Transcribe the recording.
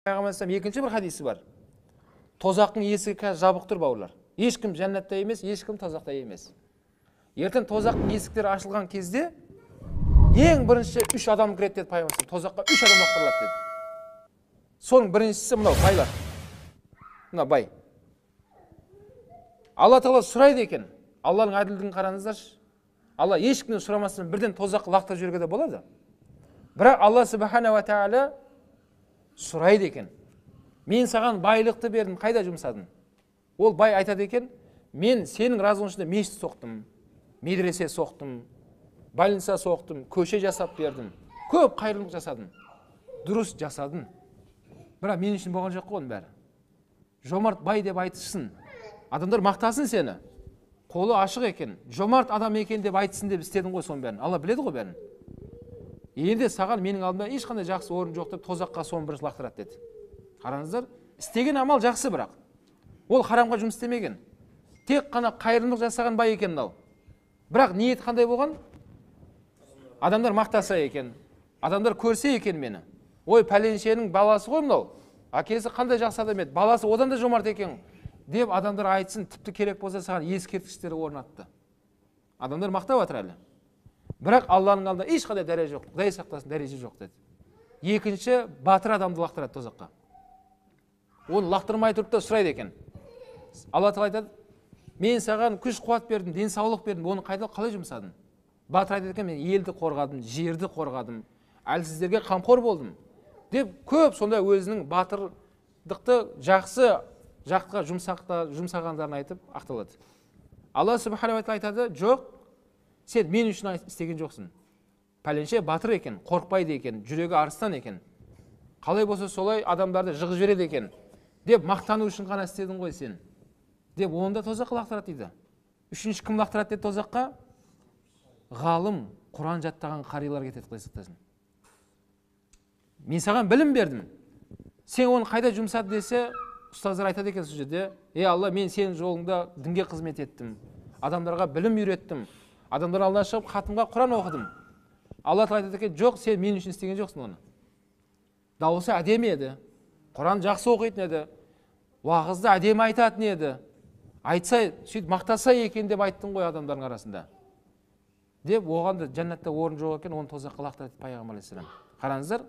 Пайғамбар екінші бір хадисі бар. Тозақтың есігі қазір жабық тұр, бауырлар. Ешкім жәннатта емес, ешкім тозақта емес. Ертең тозақтың есіктері ашылған кезде ең бірінші 3 адам кіреді деді пайғамбар. Тозаққа 3 адам лақтырылады деді. Соның біріншісі мынау байлар. Мына бай. Алла Тағала сұрайды екен. Алланың әділдігін қараңыздаршы. Алла ешкімнен сұрамастан бірден тозаққа лақтырып жіберуге де болады. Бірақ Алла Субхана ва Тағала сұрайды екен. Мен саған байлықты бердім, қайда жұмсадың? Ол бай айтады екен, мен сенің разылығың үшін мешіт соқтым, медресе соқтым, больница соқтым, көше жасап бердім, көп қайырлық жасадым, дұрыс жасадым. Бірақ мен үшін болған жоқ қой оның бәрі. Жомарт бай деп айтышсын, адамдар мақтасын сені, қолы ашық екен, жомарт адам екен деп айтсын деп істедің ғой соның бәрін. Алла біледі ғой бәрін. Енді саған менің алдымда ешқандай жақсы орын жоқ деп тозаққа соны бірінші лақтырады деді. Қараңыздар, істеген амал жақсы, бірақ ол харамға жұмыс істемеген. Тек қана қайырымдылық жасаған бай екен мынау. Бірақ ниет қандай болған? Адамдар мақтаса екен, адамдар көрсе екен мені. Ой, пәленшенің баласы ғой мынау. Әкесі қандай жақсы адам еді, баласы одан да жомарт екен деп адамдар айтсын, тіпті керек болса саған ескерткіштері орнатты. Адамдар мақтап жатыр әлі. Бірақ Алланың алдында ешқандай дәреже жоқ, Құдай сақтасын, дәреже жоқ деді. Екінші, батыр адамды лақтырады тозаққа. Оны лақтырмай тұрып та сұрайды екен. Алла Тағала айтады, мен саған күш қуат бердім, денсаулық бердім, оны қалай жұмсадың? Батыр айтады екен, мен елді қорғадым, жерді қорғадым, әлсіздерге қамқор болдым деп көп сонда өзінің батырдықты жақсы жаққа жұмсағандарын айтып ақталады. Алла Субхана ва Тағала айтады, жоқ, сен мен үшін істеген жоқсың. Пәленше батыр екен, қорықпайды екен, жүрегі арыстан екен. Қалай болса солай адамдарды жығып жібереді екен деп мақтану үшін ғана істедің ғой сен. Деп онда тозаққа лақтырады дейді. Үшінші кім лақтырады деді тозаққа? Ғалым, Құран жаттаған қарилар кетеді, Құдай сақтасын. Мен саған білім бердім. Сен оны қайда жұмсады десе, ұстаздар айтады екен сол жерде, Алла, мен сенің жолыңда дінге қызмет еттім, адамдарға білім үйреттім, адамдар алдына шығып хатымға Құран оқыдым. Алла Тағала айтады екен, жоқ, сен мен үшін істеген жоқсың оны. Дауысы әдемі еді, Құран жақсы оқитын еді, уағызды әдемі айтатын еді, айтса, сөйтіп мақтаса екен деп айттың ғой адамдардың арасында. Деп оған да жәннатта орын жоқ екен, оны тозаққа лақтырады пайғамбар алейхиссалам. Қараңыздар,